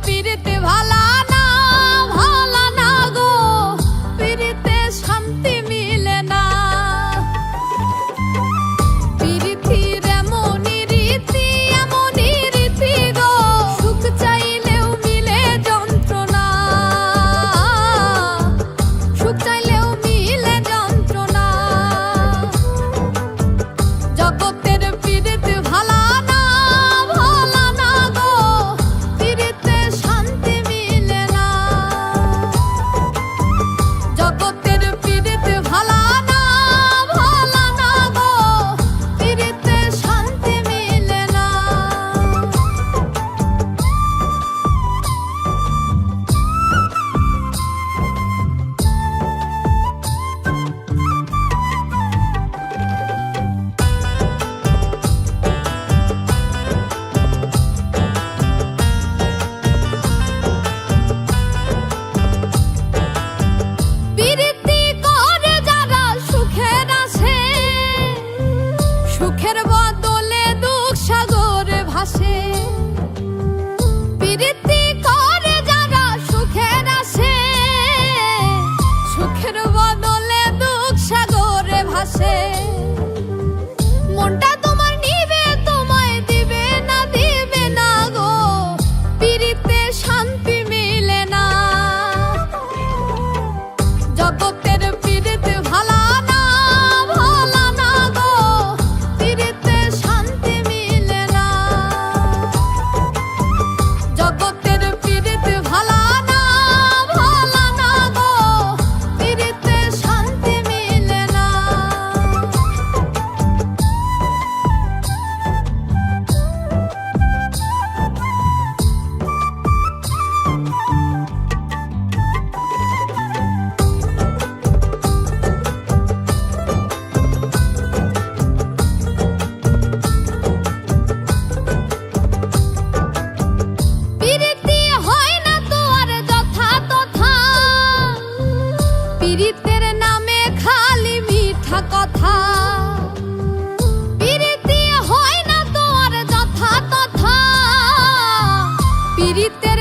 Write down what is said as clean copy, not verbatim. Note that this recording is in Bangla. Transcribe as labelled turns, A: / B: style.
A: পিরিতে ভালা না ভালা না গো, পিরিতে শান্তি মিলে না। পিরিতির এমনই রীতি গো, সুখ চাইলেও মিলে যন্ত্রণা, সুখ চাইলেও মিলে যন্ত্রণা। জগতের পিরিতে ভালা না ভালা না গো, পিরিতে শান্তি মিলে না। জগতের পিরিতে ভালা না ভালা না গো, পিরিতে শান্তি মিলে না। পিরিতি করে যারা সুখের আসে, সুখের বদলে দুঃখ সাগরে ভাসে। পিরিতি করে যারা সুখের আসে, সুখের বদলে দুঃখ সাগরে ভাসে। মনটা তোমার নিবে তোমায় দিবে না গো, পিরিতে শান্তি মিলে না। জগতের পিরিতে ভালা না ভালা না গো, পিরিতে শান্তি মিলে না। জগতের পিরিতে ভালা না ভালা না গো, পিরিতে শান্তি মিলে না। পিরিতি হয় না তো আর যথা তথা, পিরিতের নামে খালি মিঠা কথা। পিরিতি হয় না তো আর যথা তথা, পিরিতের